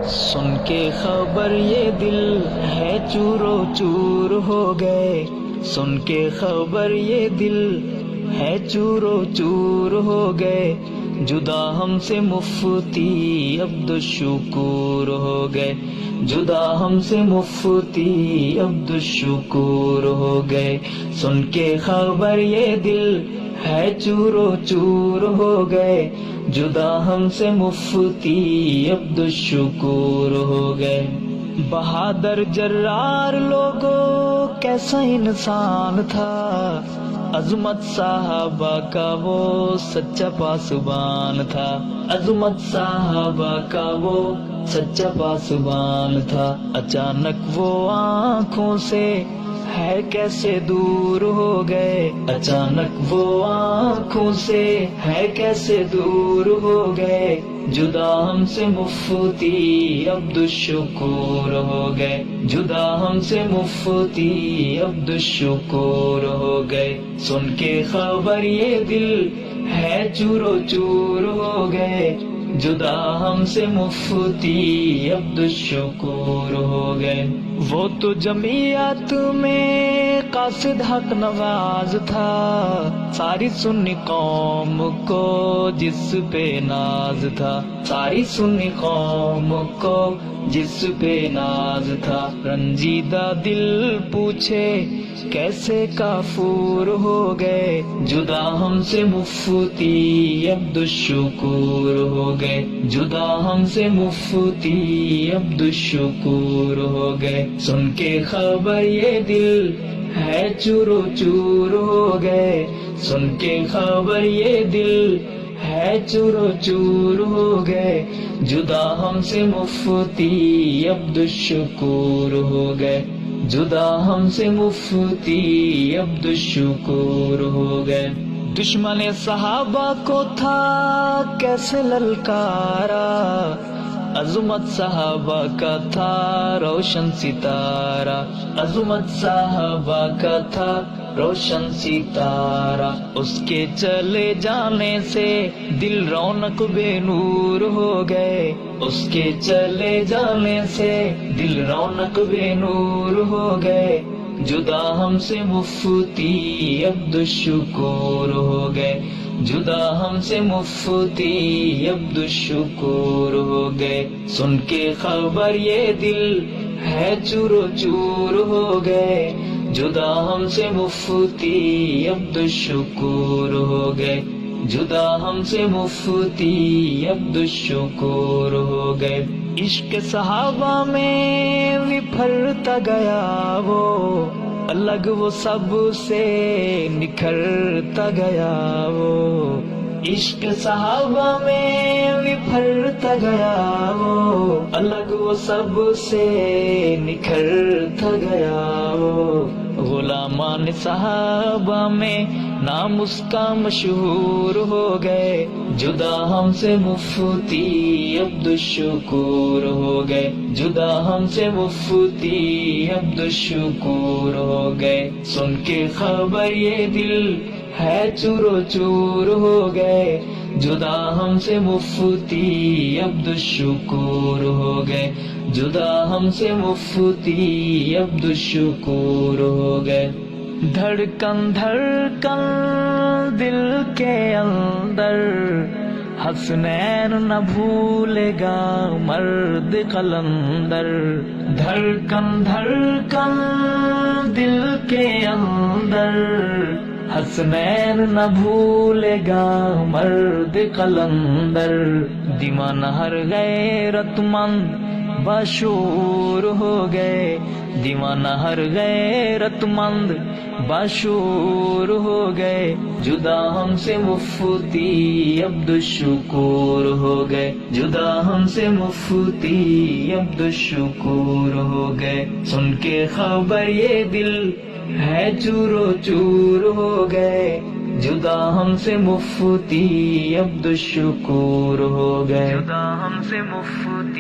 سن کے خبر یہ دل ہے چورو چور ہو گئے، سن کے خبر یہ دل ہے چورو چور ہو گئے، جدا ہم سے مفتی عبدالشکور ہو گئے، جدا ہم سے مفتی عبدالشکور ہو گئے، سن کے خبر یہ دل ہے چورو چور ہو گئے، جدا ہم سے مفتی عبدالشکور ہو گئے۔ بہادر جرار لوگوں کیسا انسان تھا، عظمت صحابہ کا وہ سچا پاسبان تھا، عظمت صحابہ کا وہ سچا پاسبان تھا، اچانک وہ آنکھوں سے ہے کیسے دور ہو گئے، اچانک وہ آنکھوں سے ہے کیسے دور ہو گئے، جدا ہم سے مفتی عبدالشکور ہو گئے، جدا ہم سے مفتی عبدالشکور ہو گئے، سن کے خبر یہ دل ہے چورو چور ہو گئے، جدا ہم سے مفتی عبدالشکور ہو گئے۔ وہ تو جمعیت میں قاصد حق نواز تھا، ساری سنی قوم کو جس پہ ناز تھا، ساری سنی قوم کو جس پہ ناز تھا، رنجیدہ دل پوچھے کیسے کافور ہو گئے، جدا ہم سے مفتی عبدالشکور ہو گئے، جدا ہم سے مفتی عبدالشکور ہو گئے، سن کے خبر یہ دل ہے چورو چور ہو گئے، سن کے خبر یہ دل ہے چورو چور ہو گئے، جدا ہم سے مفتی عبدالشکور ہو گئے، جدا ہم سے مفتی عبدالشکور ہو گئے۔ دشمن صحابہ کو تھا کیسے للکارا، عظمت صحابہ کا تھا روشن ستارہ، عظمت صحابہ کا تھا روشن ستارہ، اس کے چلے جانے سے دل رونق بے نور ہو گئے، اس کے چلے جانے سے دل رونق بے نور ہو گئے، جدا ہم سے مفتی عبدالشکور ہو گئے، جدا ہم سے مفتی عبدالشکور ہو گئے، سن کے خبر یہ دل ہے چورو چور ہو گئے، جدا ہم سے مفتی عبدالشکور ہو گئے، جدا ہم سے مفتی عبدالشکور ہو گئے۔ عشق صحابہ میں بکھرتا گیا وہ، الگ وہ سب سے نکھرتا گیا وہ، عشق صحابہ میں بکھرتا گیا وہ، الگ وہ سب سے نکھرتا گیا وہ، غلامان صحابہ میں نام اس کا مشہور ہو گئے، جدا ہم سے مفتی عبدالشکور ہو گئے، جدا ہم سے مفتی عبدالشکور ہو گئے، سن کے خبر یہ دل ہے چورو چور ہو گئے، جدا ہم سے مفتی عبدالشکور ہو گئے، جدا ہم سے مفتی عبدالشکور ہو گئے۔ دھڑکن دھڑکن دل کے اندر حسنین نہ بھولے گا مرد قلندر، دھڑکن دھڑکن دل کے اندر حسنین نہ بھولے گا مرد قلندر، دیوانہ ہر غیرت مند باشعور ہو گئے، دیوانہ ہر غیرت مند باشعور ہو گئے، جدا ہم سے مفتی عبدالشکور ہو گئے، جدا ہم سے مفتی عبدالشکور ہو گئے، سن کے خبر یہ دل ہے چورو چور ہو گئے، جدا ہم سے مفتی عبدالشکور ہو گئے، جدا ہم سے مفتی